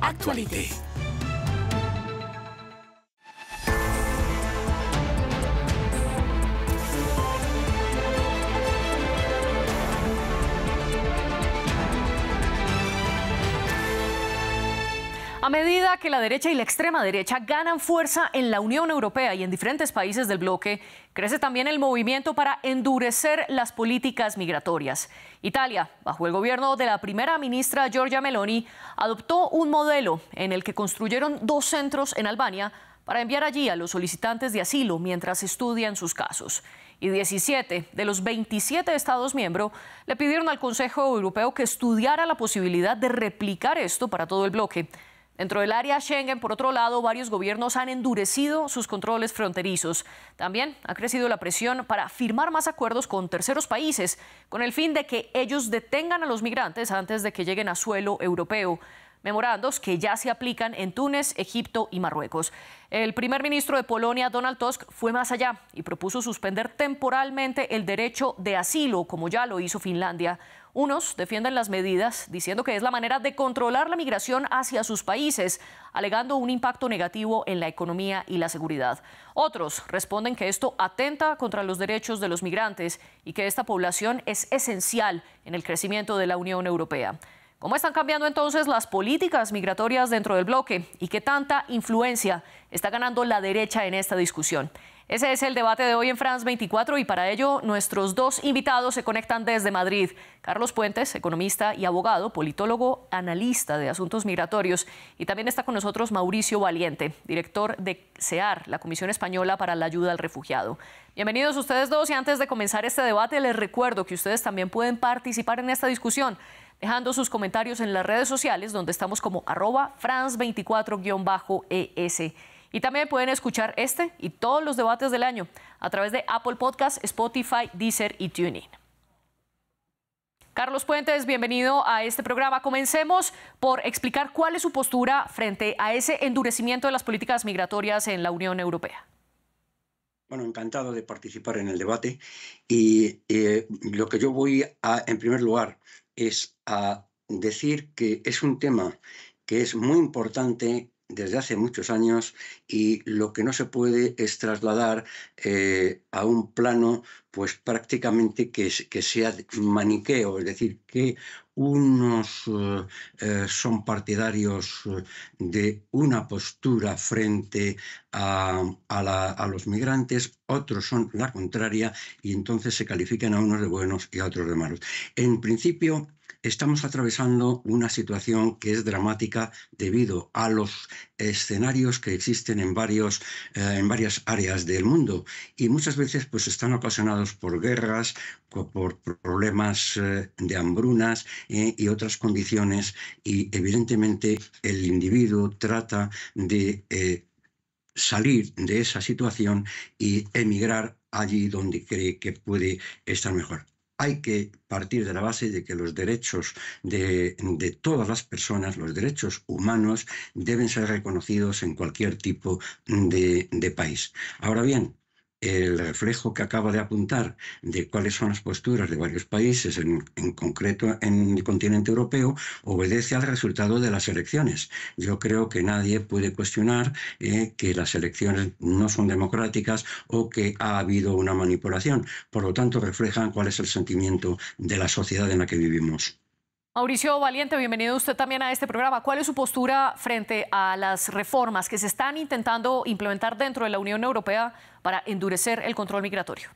Actualité. A medida que la derecha y la extrema derecha ganan fuerza en la Unión Europea y en diferentes países del bloque, crece también el movimiento para endurecer las políticas migratorias. Italia, bajo el gobierno de la primera ministra Giorgia Meloni, adoptó un modelo en el que construyeron 2 centros en Albania para enviar allí a los solicitantes de asilo mientras estudian sus casos. Y 17 de los 27 Estados miembros le pidieron al Consejo Europeo que estudiara la posibilidad de replicar esto para todo el bloque. Dentro del área Schengen, por otro lado, varios gobiernos han endurecido sus controles fronterizos. También ha crecido la presión para firmar más acuerdos con terceros países, con el fin de que ellos detengan a los migrantes antes de que lleguen a suelo europeo. Memorandos que ya se aplican en Túnez, Egipto y Marruecos. El primer ministro de Polonia, Donald Tusk, fue más allá y propuso suspender temporalmente el derecho de asilo, como ya lo hizo Finlandia. Unos defienden las medidas, diciendo que es la manera de controlar la migración hacia sus países, alegando un impacto negativo en la economía y la seguridad. Otros responden que esto atenta contra los derechos de los migrantes y que esta población es esencial en el crecimiento de la Unión Europea. ¿Cómo están cambiando entonces las políticas migratorias dentro del bloque y qué tanta influencia está ganando la derecha en esta discusión? Ese es el debate de hoy en France 24 y para ello nuestros 2 invitados se conectan desde Madrid. Carlos Puentes, economista y abogado, politólogo, analista de asuntos migratorios. Y también está con nosotros Mauricio Valiente, director de CEAR, la Comisión Española para la Ayuda al Refugiado. Bienvenidos ustedes 2 y antes de comenzar este debate les recuerdo que ustedes también pueden participar en esta discusión dejando sus comentarios en las redes sociales donde estamos como @France24-ES. Y también pueden escuchar este y todos los debates del año a través de Apple Podcasts, Spotify, Deezer y TuneIn. Carlos Puentes, bienvenido a este programa. Comencemos por explicar cuál es su postura frente a ese endurecimiento de las políticas migratorias en la Unión Europea. Bueno, encantado de participar en el debate y lo que yo voy a, en primer lugar, es a decir que es un tema que es muy importante desde hace muchos años y lo que no se puede es trasladar a un plano pues prácticamente que sea maniqueo, es decir, que unos son partidarios de una postura frente a los migrantes, otros son la contraria y entonces se califican a unos de buenos y a otros de malos. En principio, estamos atravesando una situación que es dramática debido a los escenarios que existen en varias áreas del mundo y muchas veces pues están ocasionados por guerras, por problemas de hambrunas y otras condiciones y evidentemente el individuo trata de salir de esa situación y emigrar allí donde cree que puede estar mejor. Hay que partir de la base de que los derechos de todas las personas, los derechos humanos, deben ser reconocidos en cualquier tipo de país. Ahora bien, el reflejo que acaba de apuntar de cuáles son las posturas de varios países, en concreto en el continente europeo, obedece al resultado de las elecciones. Yo creo que nadie puede cuestionar que las elecciones no son democráticas o que ha habido una manipulación. Por lo tanto, reflejan cuál es el sentimiento de la sociedad en la que vivimos. Mauricio Valiente, bienvenido usted también a este programa. ¿Cuál es su postura frente a las reformas que se están intentando implementar dentro de la Unión Europea para endurecer el control migratorio?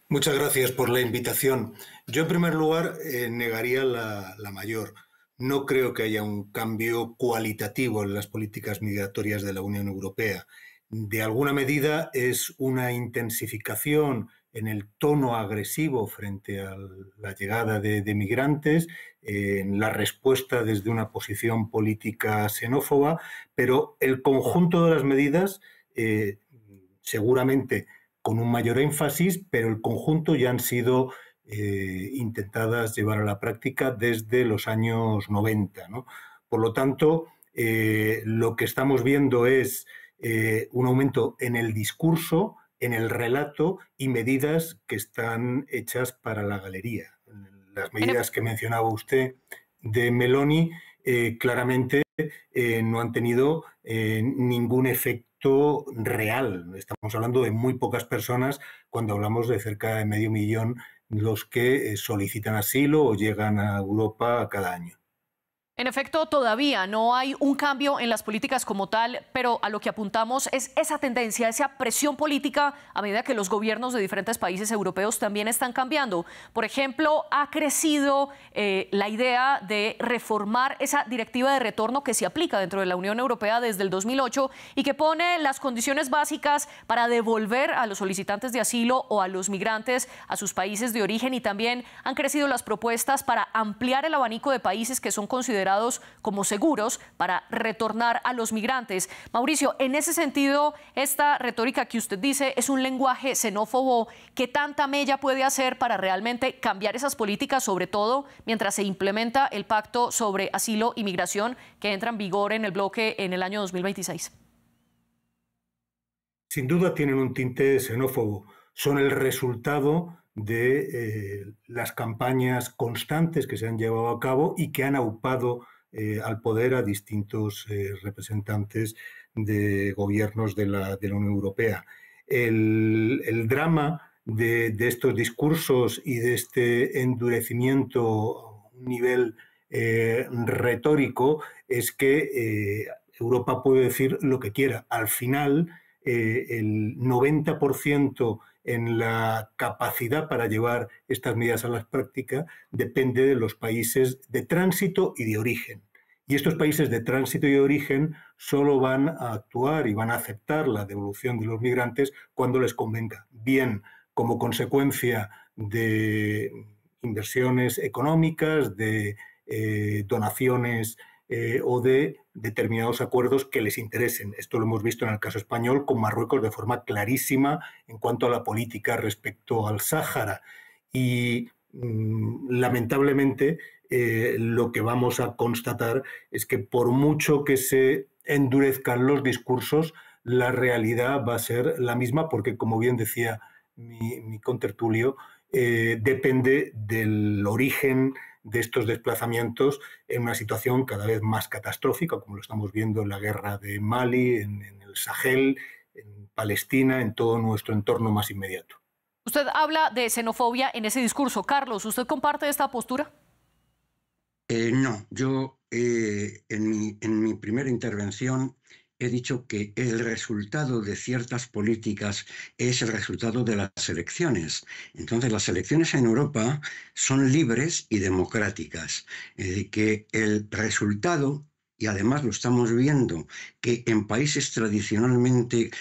Muchas gracias por la invitación. Yo, en primer lugar, negaría la mayor. No creo que haya un cambio cualitativo en las políticas migratorias de la Unión Europea. De alguna medida es una intensificación en el tono agresivo frente a la llegada de migrantes, en la respuesta desde una posición política xenófoba, pero el conjunto de las medidas, seguramente con un mayor énfasis, pero el conjunto ya han sido intentadas llevar a la práctica desde los años 90, ¿no? Por lo tanto, lo que estamos viendo es un aumento en el discurso, en el relato y medidas que están hechas para la galería. Las medidas que mencionaba usted de Meloni claramente no han tenido ningún efecto real. Estamos hablando de muy pocas personas cuando hablamos de cerca de 500.000 los que solicitan asilo o llegan a Europa cada año. En efecto, todavía no hay un cambio en las políticas como tal, pero a lo que apuntamos es esa tendencia, esa presión política a medida que los gobiernos de diferentes países europeos también están cambiando. Por ejemplo, ha crecido la idea de reformar esa directiva de retorno que se aplica dentro de la Unión Europea desde el 2008 y que pone las condiciones básicas para devolver a los solicitantes de asilo o a los migrantes a sus países de origen, y también han crecido las propuestas para ampliar el abanico de países que son considerados como seguros para retornar a los migrantes. Mauricio, en ese sentido, esta retórica que usted dice es un lenguaje xenófobo. ¿Qué tanta mella puede hacer para realmente cambiar esas políticas, sobre todo mientras se implementa el pacto sobre asilo y migración que entra en vigor en el bloque en el año 2026? Sin duda tienen un tinte xenófobo. Son el resultado de las campañas constantes que se han llevado a cabo y que han aupado al poder a distintos representantes de gobiernos de la Unión Europea. El drama de estos discursos y de este endurecimiento a un nivel retórico es que Europa puede decir lo que quiera. Al final, el 90% en la capacidad para llevar estas medidas a la práctica depende de los países de tránsito y de origen. Y estos países de tránsito y de origen solo van a actuar y van a aceptar la devolución de los migrantes cuando les convenga, bien como consecuencia de inversiones económicas, de donaciones o de determinados acuerdos que les interesen. Esto lo hemos visto en el caso español con Marruecos de forma clarísima en cuanto a la política respecto al Sáhara. Y lamentablemente lo que vamos a constatar es que por mucho que se endurezcan los discursos, la realidad va a ser la misma porque, como bien decía mi contertulio, depende del origen de estos desplazamientos en una situación cada vez más catastrófica, como lo estamos viendo en la guerra de Mali, en el Sahel, en Palestina, en todo nuestro entorno más inmediato. Usted habla de xenofobia en ese discurso. Carlos, ¿usted comparte esta postura? No, yo en mi primera intervención he dicho que el resultado de ciertas políticas es el resultado de las elecciones. Entonces, las elecciones en Europa son libres y democráticas. Es decir, que el resultado, y además lo estamos viendo, que en países tradicionalmente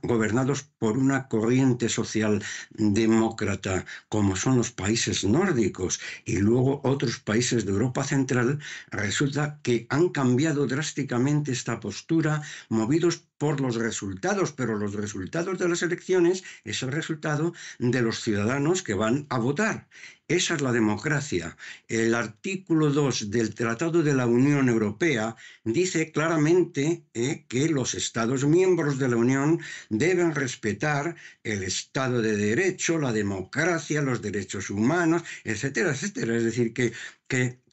gobernados por una corriente social demócrata, como son los países nórdicos y luego otros países de Europa Central, resulta que han cambiado drásticamente esta postura, movidos por los resultados, pero los resultados de las elecciones es el resultado de los ciudadanos que van a votar. Esa es la democracia. El artículo 2 del Tratado de la Unión Europea dice claramente que los Estados miembros de la Unión deben respetar el Estado de Derecho, la democracia, los derechos humanos, etcétera, etcétera. Es decir, que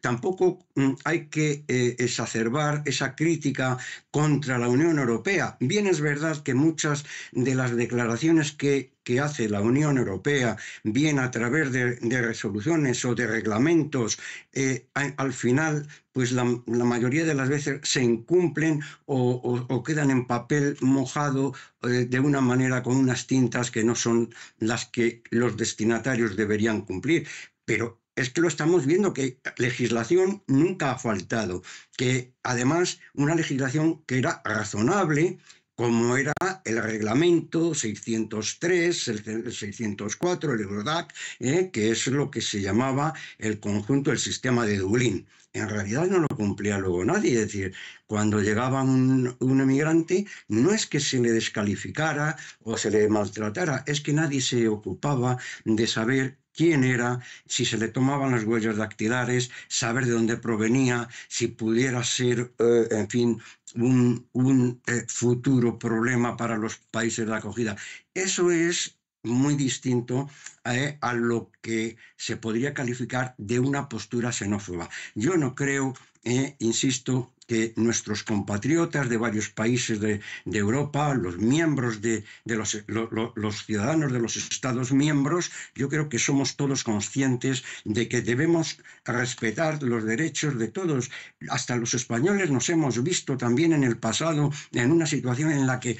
tampoco hay que exacerbar esa crítica contra la Unión Europea. Bien es verdad que muchas de las declaraciones que hace la Unión Europea, bien a través de resoluciones o de reglamentos, al final, pues la mayoría de las veces se incumplen o quedan en papel mojado de una manera con unas tintas que no son las que los destinatarios deberían cumplir. Pero es que lo estamos viendo, que legislación nunca ha faltado, que además una legislación que era razonable, como era el reglamento 603, el 604, el Eurodac, que es lo que se llamaba el conjunto del sistema de Dublín. En realidad no lo cumplía luego nadie. Es decir, cuando llegaba un emigrante, no es que se le descalificara o se le maltratara, es que nadie se ocupaba de saber quién era, si se le tomaban las huellas dactilares, saber de dónde provenía, si pudiera ser, en fin, un futuro problema para los países de acogida. Eso es muy distinto a lo que se podría calificar de una postura xenófoba. Yo no creo insisto, que nuestros compatriotas de varios países de Europa, los miembros los ciudadanos de los Estados miembros, yo creo que somos todos conscientes de que debemos respetar los derechos de todos. Hasta los españoles nos hemos visto también en el pasado en una situación en la que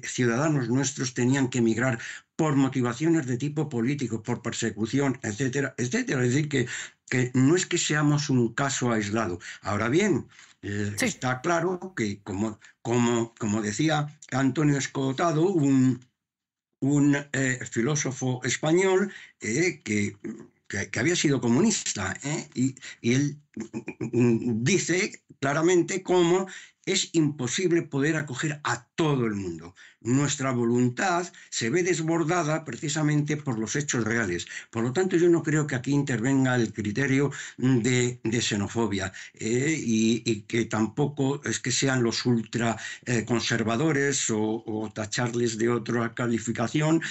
ciudadanos nuestros tenían que emigrar por motivaciones de tipo político, por persecución, etcétera, etcétera. Es decir, que no es que seamos un caso aislado. Ahora bien, sí, está claro que, como decía Antonio Escotado, un filósofo español que había sido comunista, y él dice claramente cómo es imposible poder acoger a todo el mundo. Nuestra voluntad se ve desbordada precisamente por los hechos reales. Por lo tanto, yo no creo que aquí intervenga el criterio de xenofobia, y que tampoco es que sean los ultra conservadores o tacharles de otra calificación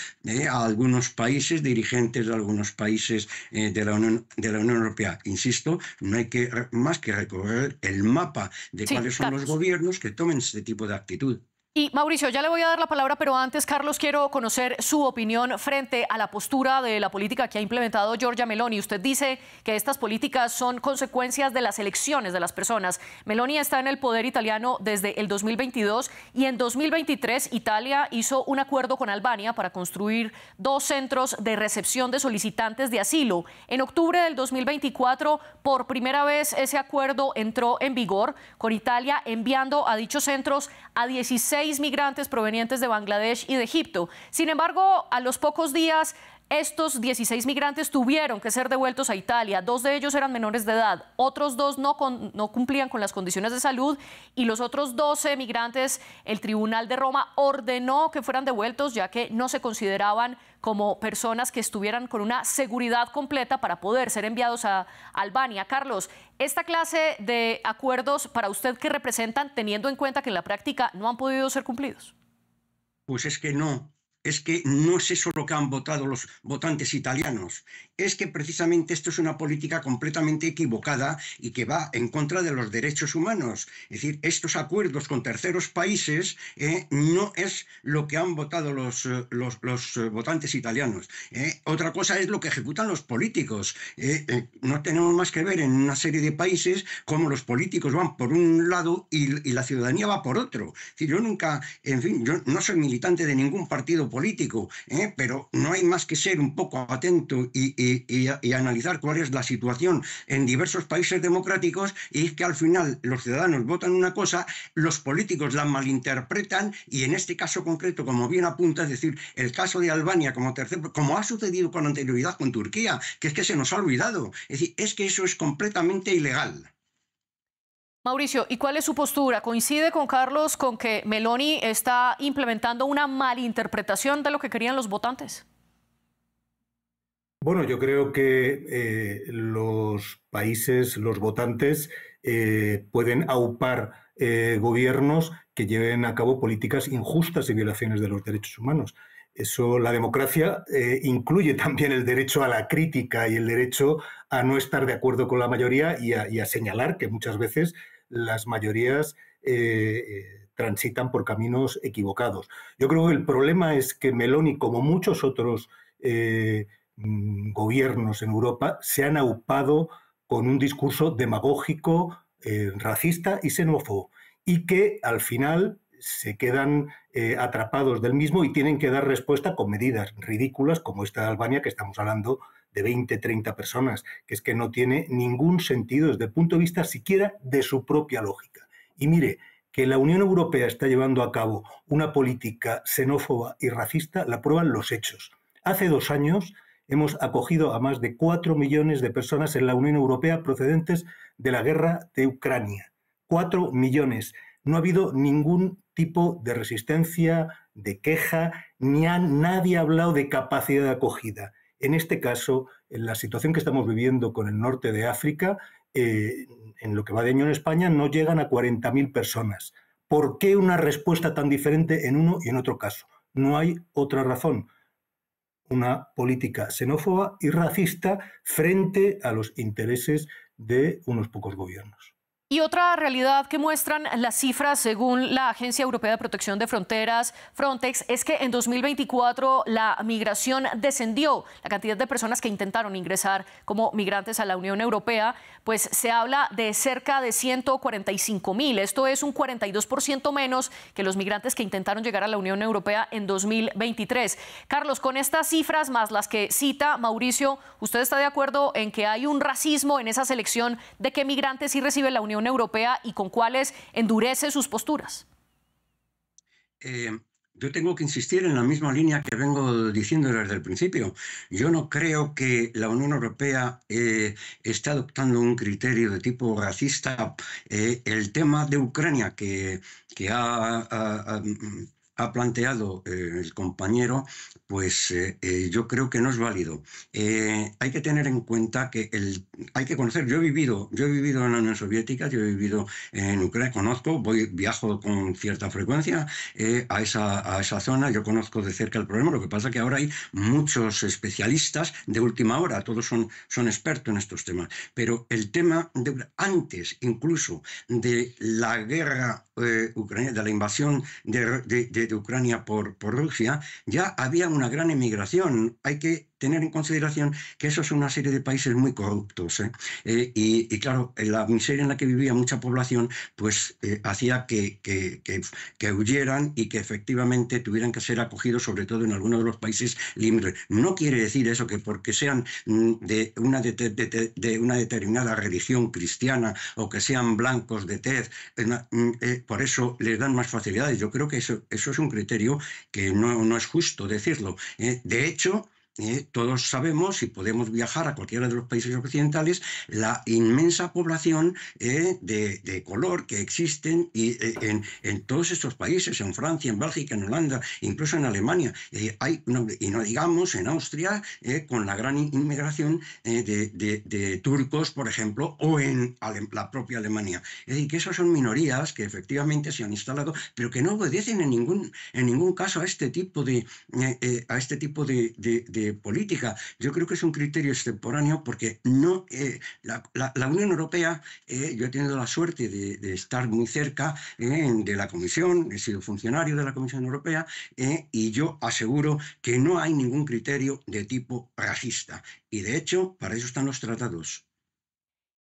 a algunos países, dirigentes de algunos países de la Unión Europea. Insisto, no hay más que recorrer el mapa de cuáles son los gobiernos que tomen este tipo de actitud. Y Mauricio, ya le voy a dar la palabra, pero antes, Carlos, quiero conocer su opinión frente a la postura de la política que ha implementado Giorgia Meloni. Usted dice que estas políticas son consecuencias de las elecciones de las personas. Meloni está en el poder italiano desde el 2022 y en 2023 Italia hizo un acuerdo con Albania para construir 2 centros de recepción de solicitantes de asilo. En octubre del 2024, por primera vez, ese acuerdo entró en vigor, con Italia enviando a dichos centros a 16 migrantes provenientes de Bangladesh y de Egipto. Sin embargo, a los pocos días, estos 16 migrantes tuvieron que ser devueltos a Italia. 2 de ellos eran menores de edad, otros 2 no cumplían con las condiciones de salud, y los otros 12 migrantes, el Tribunal de Roma ordenó que fueran devueltos, ya que no se consideraban como personas que estuvieran con una seguridad completa para poder ser enviados a Albania. Carlos, ¿esta clase de acuerdos para usted qué representan, teniendo en cuenta que en la práctica no han podido ser cumplidos? Pues es que no es eso lo que han votado los votantes italianos. Es que precisamente esto es una política completamente equivocada y que va en contra de los derechos humanos. Es decir, estos acuerdos con terceros países no es lo que han votado los votantes italianos. Otra cosa es lo que ejecutan los políticos. No tenemos más que ver en una serie de países cómo los políticos van por un lado y la ciudadanía va por otro. Es decir, yo nunca, en fin, yo no soy militante de ningún partido político, pero no hay más que ser un poco atento y analizar cuál es la situación en diversos países democráticos, y es que al final los ciudadanos votan una cosa, los políticos la malinterpretan, y en este caso concreto, como bien apunta, es decir, el caso de Albania como tercero, como ha sucedido con anterioridad con Turquía, que es que se nos ha olvidado. Es decir, es que eso es completamente ilegal. Mauricio, ¿y cuál es su postura? ¿Coincide con Carlos con que Meloni está implementando una malinterpretación de lo que querían los votantes? Bueno, yo creo que los países, los votantes, pueden aupar gobiernos que lleven a cabo políticas injustas y violaciones de los derechos humanos. Eso, la democracia incluye también el derecho a la crítica y el derecho a no estar de acuerdo con la mayoría y a señalar que muchas veces las mayorías transitan por caminos equivocados. Yo creo que el problema es que Meloni, como muchos otros gobiernos en Europa, se han aupado con un discurso demagógico, racista y xenófobo, y que al final se quedan atrapados del mismo y tienen que dar respuesta con medidas ridículas como esta de Albania, que estamos hablando de 20, 30 personas, que es que no tiene ningún sentido desde el punto de vista siquiera de su propia lógica. Y mire, que la Unión Europea está llevando a cabo una política xenófoba y racista, la prueban los hechos. Hace 2 años hemos acogido a más de 4 millones de personas en la Unión Europea procedentes de la guerra de Ucrania. 4 millones. No ha habido ningún tipo de resistencia, de queja, nadie ha hablado de capacidad de acogida. En este caso, en la situación que estamos viviendo con el norte de África, en lo que va de año en España, no llegan a 40.000 personas. ¿Por qué una respuesta tan diferente en uno y en otro caso? No hay otra razón. Una política xenófoba y racista frente a los intereses de unos pocos gobiernos. Y otra realidad que muestran las cifras según la Agencia Europea de Protección de Fronteras, Frontex, es que en 2024 la migración descendió. La cantidad de personas que intentaron ingresar como migrantes a la Unión Europea, pues se habla de cerca de 145.000. Esto es un 42% menos que los migrantes que intentaron llegar a la Unión Europea en 2023. Carlos, con estas cifras más las que cita Mauricio, ¿usted está de acuerdo en que hay un racismo en esa selección de qué migrantes sí recibe la Unión Europea y con cuáles endurece sus posturas? Yo tengo que insistir en la misma línea que vengo diciendo desde el principio. Yo no creo que la Unión Europea esté adoptando un criterio de tipo racista. El tema de Ucrania que ha planteado el compañero, pues yo creo que no es válido. Hay que tener en cuenta que hay que conocer. Yo he vivido en la Unión Soviética, yo he vivido en Ucrania, conozco, viajo con cierta frecuencia a esa zona, yo conozco de cerca el problema. Lo que pasa es que ahora hay muchos especialistas de última hora, todos son expertos en estos temas. Pero el tema, antes incluso de la guerra ucraniana, de la invasión de Ucrania por Rusia, ya había una gran emigración. Hay que tener en consideración que eso es una serie de países muy corruptos. Y claro, la miseria en la que vivía mucha población, pues hacía que huyeran y que efectivamente tuvieran que ser acogidos, sobre todo en algunos de los países limítrofes. No quiere decir eso que porque sean de una determinada religión cristiana o que sean blancos de tez, por eso les dan más facilidades. Yo creo que eso es un criterio que no es justo decirlo. De hecho, todos sabemos, y podemos viajar a cualquiera de los países occidentales, la inmensa población de color que existen en todos estos países, en Francia, en Bélgica, en Holanda, incluso en Alemania. Y no digamos en Austria, con la gran inmigración de turcos, por ejemplo, o en la propia Alemania. Es decir, que esas son minorías que efectivamente se han instalado, pero que no obedecen en ningún caso a este tipo de política. Yo creo que es un criterio extemporáneo porque no, la Unión Europea, yo he tenido la suerte de estar muy cerca de la Comisión, he sido funcionario de la Comisión Europea, y yo aseguro que no hay ningún criterio de tipo racista. Y de hecho, para eso están los tratados.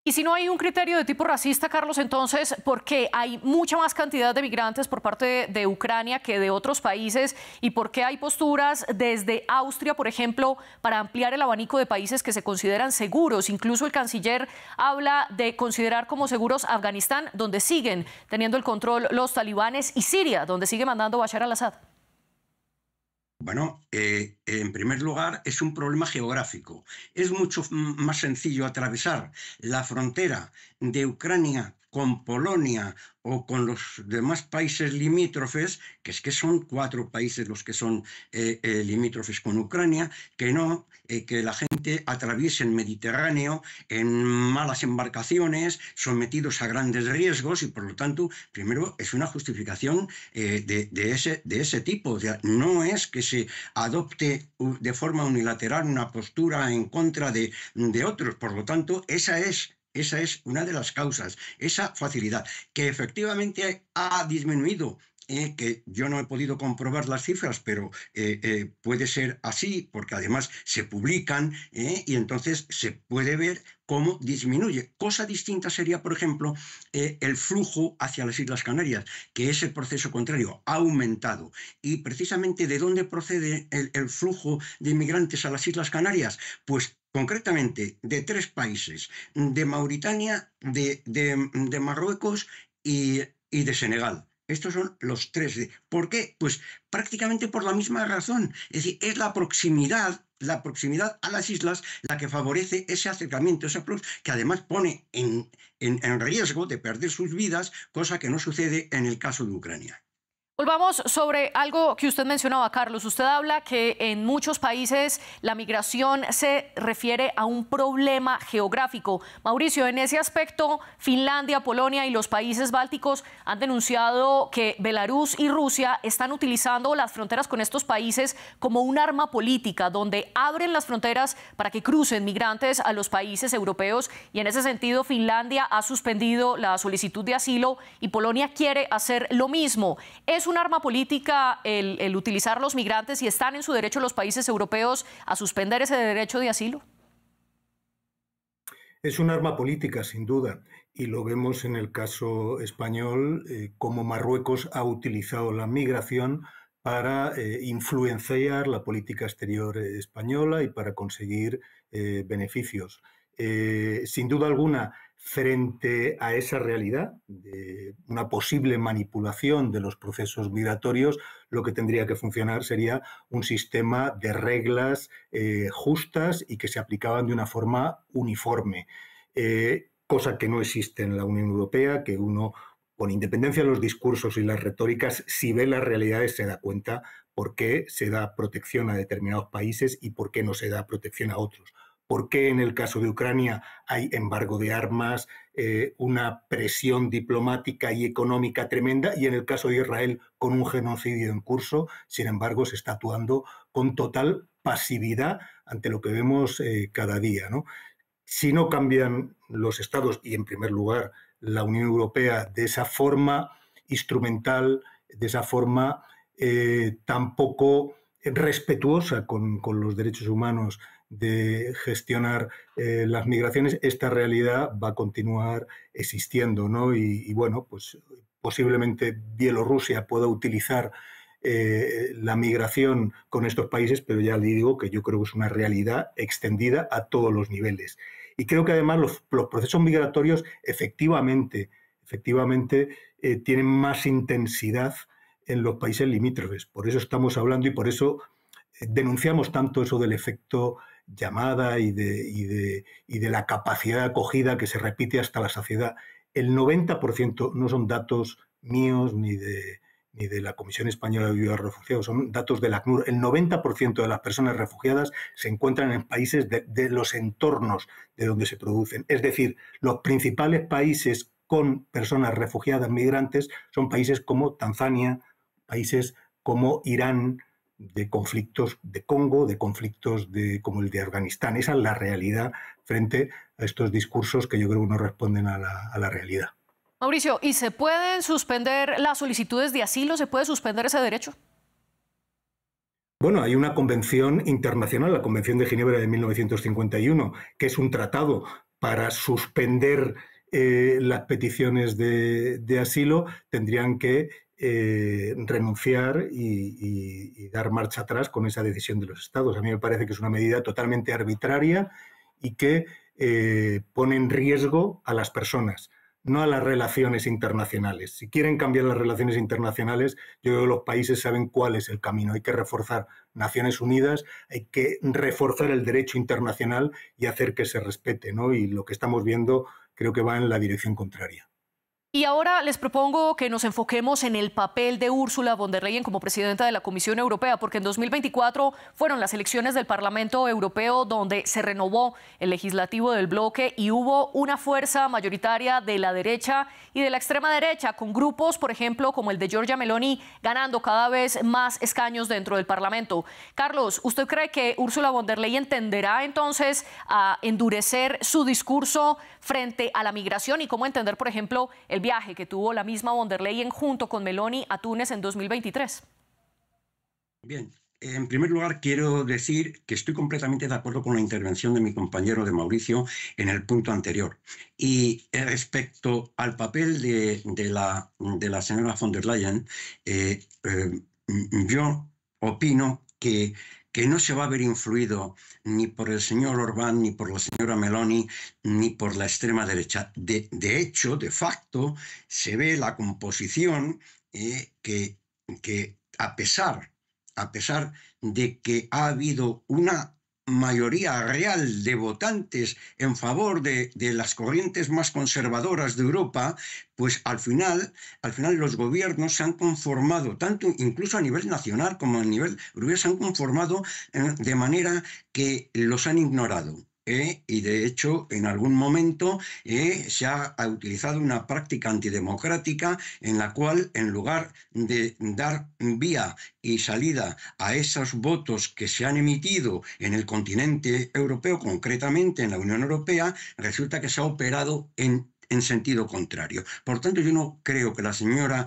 Y si no hay un criterio de tipo racista, Carlos, entonces, ¿por qué hay mucha más cantidad de migrantes por parte de Ucrania que de otros países? ¿Y por qué hay posturas desde Austria, por ejemplo, para ampliar el abanico de países que se consideran seguros? Incluso el canciller habla de considerar como seguros Afganistán, donde siguen teniendo el control los talibanes, y Siria, donde sigue mandando Bashar al-Assad. Bueno, en primer lugar, es un problema geográfico. Es mucho más sencillo atravesar la frontera de Ucrania con Polonia o con los demás países limítrofes, que es que son 4 países los que son limítrofes con Ucrania, que la gente atraviese el Mediterráneo en malas embarcaciones, sometidos a grandes riesgos, y por lo tanto, primero, es una justificación de ese tipo. O sea, no es que se adopte de forma unilateral una postura en contra de otros. Por lo tanto, esa es una de las causas, esa facilidad, que efectivamente ha disminuido, que yo no he podido comprobar las cifras, pero puede ser así, porque además se publican, y entonces se puede ver cómo disminuye. Cosa distinta sería, por ejemplo, el flujo hacia las Islas Canarias, que es el proceso contrario, ha aumentado. Y precisamente, ¿de dónde procede el flujo de inmigrantes a las Islas Canarias? Pues concretamente de 3 países, de Mauritania, de Marruecos y de Senegal. Estos son los 3. ¿Por qué? Pues prácticamente por la misma razón. Es decir, es la proximidad a las islas la que favorece ese acercamiento, que además pone en riesgo de perder sus vidas, cosa que no sucede en el caso de Ucrania. Volvamos sobre algo que usted mencionaba, Carlos. Usted habla que en muchos países la migración se refiere a un problema geográfico. Mauricio, en ese aspecto, Finlandia, Polonia y los países bálticos han denunciado que Belarus y Rusia están utilizando las fronteras con estos países como un arma política, donde abren las fronteras para que crucen migrantes a los países europeos. Y en ese sentido, Finlandia ha suspendido la solicitud de asilo y Polonia quiere hacer lo mismo. ¿Es un arma política el utilizar los migrantes y están en su derecho los países europeos a suspender ese derecho de asilo? Es un arma política, sin duda, y lo vemos en el caso español, cómo Marruecos ha utilizado la migración para influenciar la política exterior española y para conseguir beneficios. Sin duda alguna, frente a esa realidad de una posible manipulación de los procesos migratorios, lo que tendría que funcionar sería un sistema de reglas justas y que se aplicaban de una forma uniforme, cosa que no existe en la Unión Europea, que uno, con independencia de los discursos y las retóricas, si ve las realidades se da cuenta por qué se da protección a determinados países y por qué no se da protección a otros. ¿Por qué en el caso de Ucrania hay embargo de armas, una presión diplomática y económica tremenda, y en el caso de Israel con un genocidio en curso, sin embargo, se está actuando con total pasividad ante lo que vemos cada día, ¿no? Si no cambian los estados y, en primer lugar, la Unión Europea de esa forma instrumental, de esa forma tan poco respetuosa con los derechos humanos de gestionar las migraciones, esta realidad va a continuar existiendo, ¿no? Y bueno, pues posiblemente Bielorrusia pueda utilizar la migración con estos países, pero ya le digo que yo creo que es una realidad extendida a todos los niveles. Y creo que además los procesos migratorios efectivamente tienen más intensidad en los países limítrofes. Por eso estamos hablando y por eso denunciamos tanto eso del efecto llamada y de la capacidad de acogida que se repite hasta la saciedad. El 90% no son datos míos ni de la Comisión Española de Ayuda a Refugiados, son datos del ACNUR. El 90% de las personas refugiadas se encuentran en países de los entornos de donde se producen. Es decir, los principales países con personas refugiadas migrantes son países como Tanzania, países como Irán, de conflictos de Congo, de conflictos como el de Afganistán. Esa es la realidad frente a estos discursos que yo creo que no responden a la realidad. Mauricio, ¿y se pueden suspender las solicitudes de asilo? ¿Se puede suspender ese derecho? Bueno, hay una convención internacional, la Convención de Ginebra de 1951, que es un tratado para suspender las peticiones de asilo. Tendrían que renunciar y dar marcha atrás con esa decisión de los Estados. A mí me parece que es una medida totalmente arbitraria y que pone en riesgo a las personas, no a las relaciones internacionales. Si quieren cambiar las relaciones internacionales, yo creo que los países saben cuál es el camino. Hay que reforzar Naciones Unidas, hay que reforzar el derecho internacional y hacer que se respete, ¿no? Y lo que estamos viendo creo que va en la dirección contraria. Y ahora les propongo que nos enfoquemos en el papel de Ursula von der Leyen como presidenta de la Comisión Europea, porque en 2024 fueron las elecciones del Parlamento Europeo donde se renovó el legislativo del bloque y hubo una fuerza mayoritaria de la derecha y de la extrema derecha, con grupos, por ejemplo, como el de Giorgia Meloni, ganando cada vez más escaños dentro del Parlamento. Carlos, ¿usted cree que Ursula von der Leyen tenderá entonces a endurecer su discurso frente a la migración y cómo entender, por ejemplo, el viaje que tuvo la misma von der Leyen junto con Meloni a Túnez en 2023? Bien, en primer lugar quiero decir que estoy completamente de acuerdo con la intervención de mi compañero de Mauricio en el punto anterior. Y respecto al papel de la señora von der Leyen, yo opino que no se va a ver influido ni por el señor Orbán, ni por la señora Meloni, ni por la extrema derecha. De hecho, de facto, se ve la composición que a pesar de que ha habido una mayoría real de votantes en favor de las corrientes más conservadoras de Europa, pues al final los gobiernos se han conformado, tanto incluso a nivel nacional como a nivel europeo, se han conformado de manera que los han ignorado. Y de hecho, en algún momento se ha utilizado una práctica antidemocrática en la cual, en lugar de dar vía y salida a esos votos que se han emitido en el continente europeo, concretamente en la Unión Europea, resulta que se ha operado en sentido contrario. Por tanto, yo no creo que la señora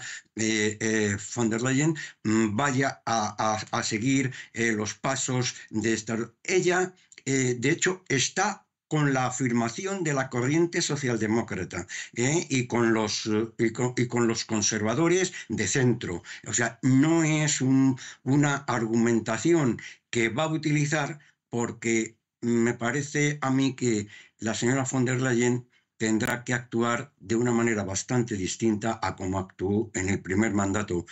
von der Leyen vaya a seguir los pasos de esta. Ella, de hecho, está con la afirmación de la corriente socialdemócrata y con los conservadores de centro. O sea, no es una argumentación que va a utilizar, porque me parece a mí que la señora von der Leyen tendrá que actuar de una manera bastante distinta a como actuó en el primer mandato.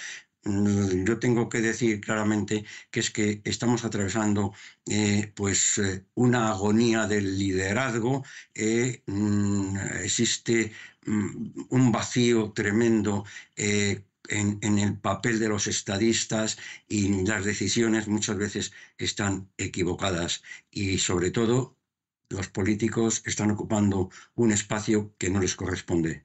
Yo tengo que decir claramente que es que estamos atravesando una agonía del liderazgo. Existe un vacío tremendo en el papel de los estadistas, y las decisiones muchas veces están equivocadas, y sobre todo los políticos están ocupando un espacio que no les corresponde.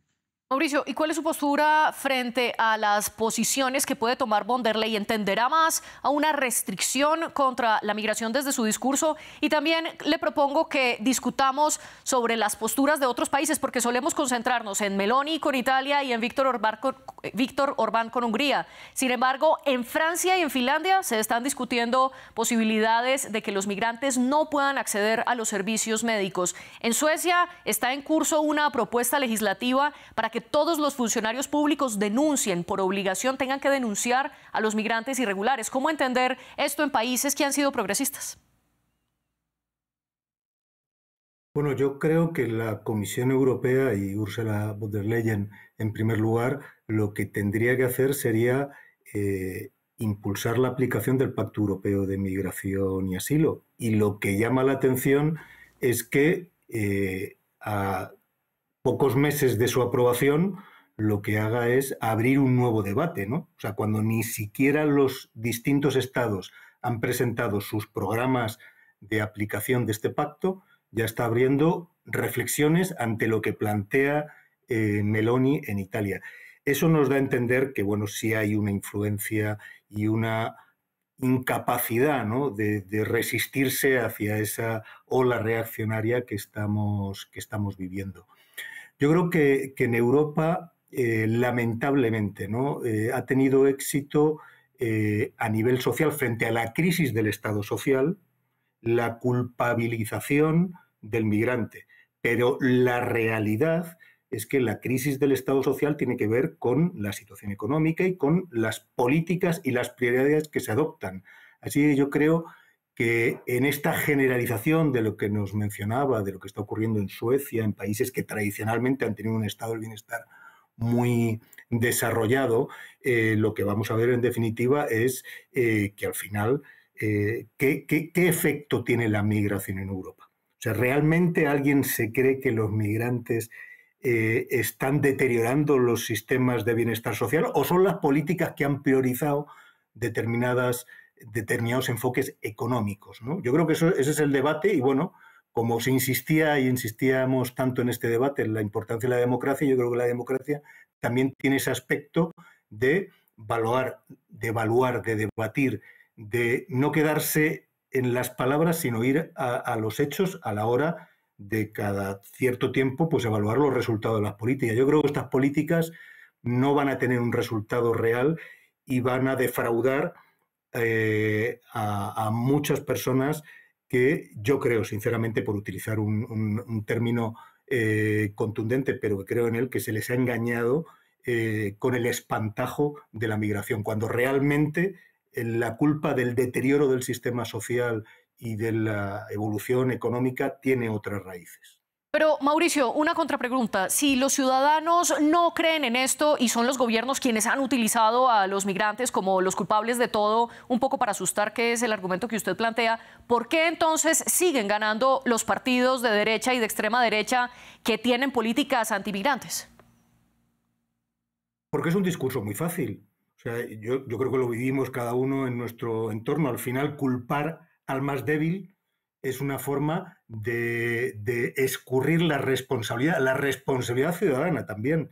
Mauricio, ¿y cuál es su postura frente a las posiciones que puede tomar von der Leyen? ¿Tenderá más a una restricción contra la migración desde su discurso? Y también le propongo que discutamos sobre las posturas de otros países, porque solemos concentrarnos en Meloni con Italia y en Víctor Orbán con Hungría. Sin embargo, en Francia y en Finlandia se están discutiendo posibilidades de que los migrantes no puedan acceder a los servicios médicos. En Suecia está en curso una propuesta legislativa para que todos los funcionarios públicos denuncien, por obligación tengan que denunciar a los migrantes irregulares. ¿Cómo entender esto en países que han sido progresistas? Bueno, yo creo que la Comisión Europea y Ursula von der Leyen, en primer lugar, lo que tendría que hacer sería impulsar la aplicación del Pacto Europeo de Migración y Asilo. Y lo que llama la atención es que a pocos meses de su aprobación, lo que haga es abrir un nuevo debate, ¿no? O sea, cuando ni siquiera los distintos estados han presentado sus programas de aplicación de este pacto, ya está abriendo reflexiones ante lo que plantea Meloni en Italia. Eso nos da a entender que, bueno, sí hay una influencia y una incapacidad, ¿no?, de resistirse hacia esa ola reaccionaria que estamos viviendo. Yo creo que en Europa, lamentablemente, ¿no?, ha tenido éxito a nivel social frente a la crisis del Estado social, la culpabilización del migrante. Pero la realidad es que la crisis del Estado social tiene que ver con la situación económica y con las políticas y las prioridades que se adoptan. Así que yo creo que en esta generalización de lo que nos mencionaba, de lo que está ocurriendo en Suecia, en países que tradicionalmente han tenido un estado del bienestar muy desarrollado, lo que vamos a ver en definitiva es que al final, ¿qué efecto tiene la migración en Europa? O sea, ¿realmente alguien se cree que los migrantes están deteriorando los sistemas de bienestar social, o son las políticas que han priorizado determinados enfoques económicos, ¿no? Yo creo que ese es el debate, y bueno, como se insistía y insistíamos tanto en este debate en la importancia de la democracia, yo creo que la democracia también tiene ese aspecto de evaluar, de debatir, de no quedarse en las palabras, sino ir a los hechos a la hora de cada cierto tiempo, pues evaluar los resultados de las políticas. Yo creo que estas políticas no van a tener un resultado real y van a defraudar a muchas personas que yo creo, sinceramente, por utilizar un término contundente, pero que creo en él, que se les ha engañado con el espantajo de la migración, cuando realmente la culpa del deterioro del sistema social y de la evolución económica tiene otras raíces. Pero, Mauricio, una contrapregunta. Si los ciudadanos no creen en esto y son los gobiernos quienes han utilizado a los migrantes como los culpables de todo, un poco para asustar, que es el argumento que usted plantea, ¿por qué entonces siguen ganando los partidos de derecha y de extrema derecha que tienen políticas antimigrantes? Porque es un discurso muy fácil. O sea, yo creo que lo vivimos cada uno en nuestro entorno. Al final, culpar al más débil es una forma de escurrir la responsabilidad ciudadana también,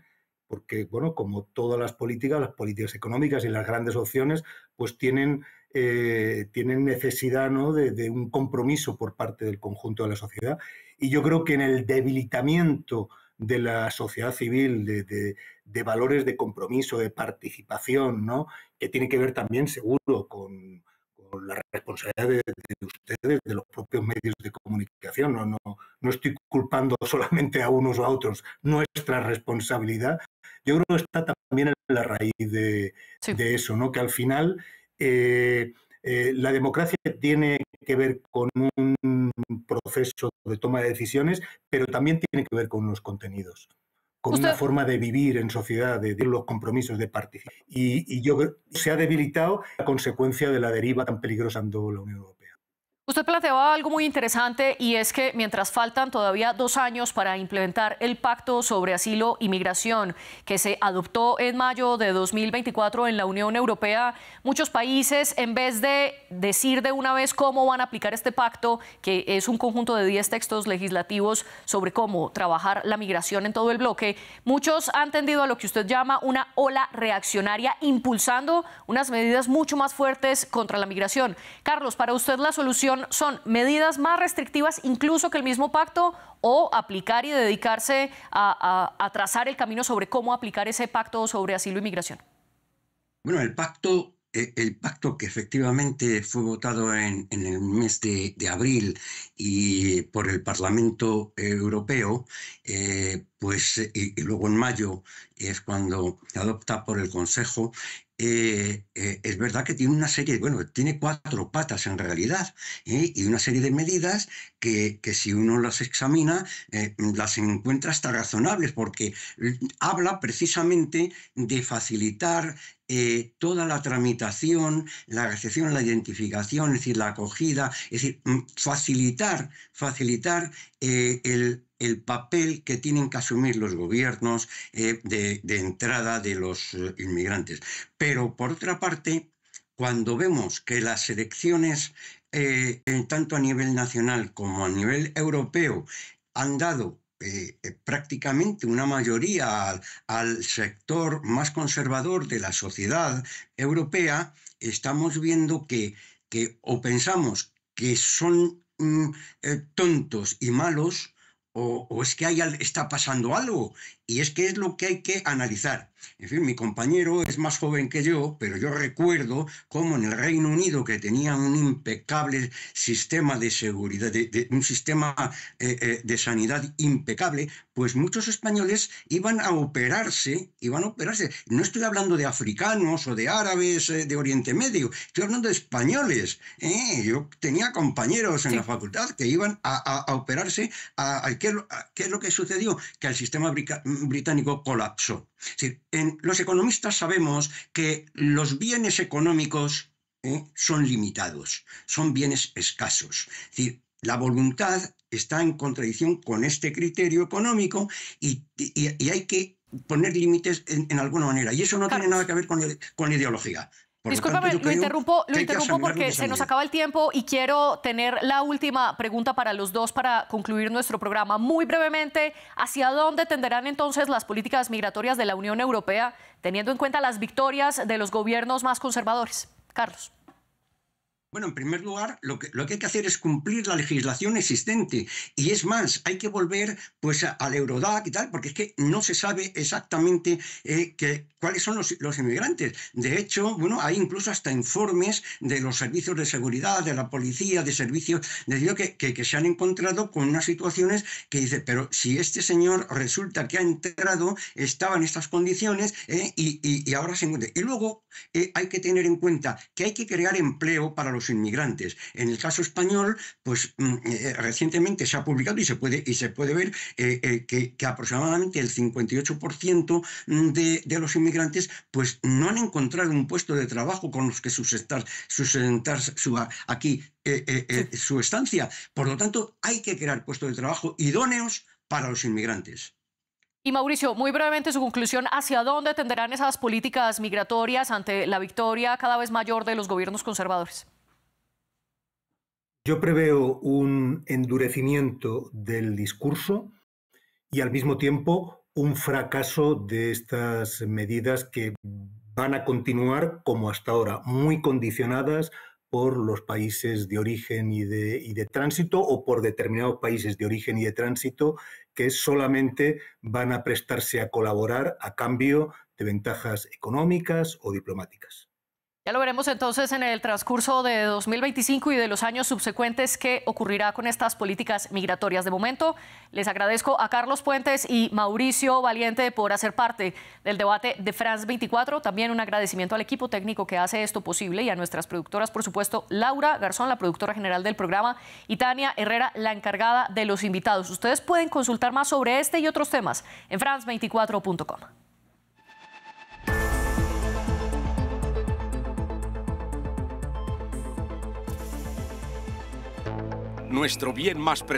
porque, bueno, como todas las políticas económicas y las grandes opciones, pues tienen necesidad, ¿no?, de un compromiso por parte del conjunto de la sociedad. Y yo creo que en el debilitamiento de la sociedad civil, de valores de compromiso, de participación, ¿no?, que tiene que ver también, seguro, con la responsabilidad de ustedes, de los propios medios de comunicación. No estoy culpando solamente a unos o a otros, nuestra responsabilidad. Yo creo que está también en la raíz de eso, ¿no?, que al final la democracia tiene que ver con un proceso de toma de decisiones, pero también tiene que ver con los contenidos, con una forma de vivir en sociedad, de los compromisos, de participar. Y yo creo que se ha debilitado a consecuencia de la deriva tan peligrosa en toda la Unión Europea. Usted planteaba algo muy interesante y es que mientras faltan todavía 2 años para implementar el Pacto sobre Asilo y Migración que se adoptó en mayo de 2024 en la Unión Europea, muchos países, en vez de decir de una vez cómo van a aplicar este pacto, que es un conjunto de 10 textos legislativos sobre cómo trabajar la migración en todo el bloque, muchos han tendido a lo que usted llama una ola reaccionaria, impulsando unas medidas mucho más fuertes contra la migración. Carlos, para usted la solución son medidas más restrictivas incluso que el mismo pacto, o aplicar y dedicarse a trazar el camino sobre cómo aplicar ese pacto sobre asilo y migración. Bueno, el pacto que efectivamente fue votado en el mes de abril y por el Parlamento Europeo, y luego en mayo es cuando se adopta por el Consejo. Es verdad que tiene una serie, tiene 4 patas en realidad, y una serie de medidas que si uno las examina, las encuentra hasta razonables, porque habla precisamente de facilitar toda la tramitación, la recepción, la identificación, es decir, la acogida, es decir, facilitar el papel que tienen que asumir los gobiernos de entrada de los inmigrantes. Pero, por otra parte, cuando vemos que las elecciones, tanto a nivel nacional como a nivel europeo, han dado prácticamente una mayoría al sector más conservador de la sociedad europea, estamos viendo que o pensamos que son tontos y malos, o es que está pasando algo, y es que es lo que hay que analizar. En fin, mi compañero es más joven que yo, pero yo recuerdo cómo en el Reino Unido, que tenían un impecable sistema de seguridad, un sistema de sanidad impecable, pues muchos españoles iban a operarse. No estoy hablando de africanos o de árabes de Oriente Medio, estoy hablando de españoles. Yo tenía compañeros en la facultad que iban a operarse. ¿Qué es lo que sucedió? Que el sistema británico colapsó. Es decir, los economistas sabemos que los bienes económicos son limitados, son bienes escasos. Es decir, la voluntad está en contradicción con este criterio económico y hay que poner límites en alguna manera. Y eso no tiene nada que ver con ideología. Discúlpame, lo interrumpo porque se nos acaba el tiempo y quiero tener la última pregunta para los dos para concluir nuestro programa. Muy brevemente, ¿hacia dónde tenderán entonces las políticas migratorias de la Unión Europea, teniendo en cuenta las victorias de los gobiernos más conservadores? Carlos. Bueno, en primer lugar, lo que hay que hacer es cumplir la legislación existente. Y es más, hay que volver pues al Eurodac y tal, porque es que no se sabe exactamente cuáles son los inmigrantes. De hecho, hay incluso hasta informes de los servicios de seguridad, de la policía, de servicios de Dios, que se han encontrado con unas situaciones que dice, pero si este señor resulta que ha entrado, estaba en estas condiciones y ahora se encuentra. Y luego hay que tener en cuenta que hay que crear empleo para los los inmigrantes. En el caso español, pues recientemente se ha publicado y se puede ver que aproximadamente el 58% de los inmigrantes pues no han encontrado un puesto de trabajo con los que sustentar aquí su estancia. Por lo tanto, hay que crear puestos de trabajo idóneos para los inmigrantes. Y Mauricio, muy brevemente su conclusión, ¿hacia dónde tenderán esas políticas migratorias ante la victoria cada vez mayor de los gobiernos conservadores? Yo preveo un endurecimiento del discurso y al mismo tiempo un fracaso de estas medidas que van a continuar como hasta ahora, muy condicionadas por los países de origen y de tránsito o por determinados países de origen y de tránsito que solamente van a prestarse a colaborar a cambio de ventajas económicas o diplomáticas. Ya lo veremos entonces en el transcurso de 2025 y de los años subsecuentes qué ocurrirá con estas políticas migratorias. De momento, les agradezco a Carlos Puentes y Mauricio Valiente por hacer parte del debate de France 24. También un agradecimiento al equipo técnico que hace esto posible y a nuestras productoras, por supuesto, Laura Garzón, la productora general del programa, y Tania Herrera, la encargada de los invitados. Ustedes pueden consultar más sobre este y otros temas en france24.com. Nuestro bien más preciado.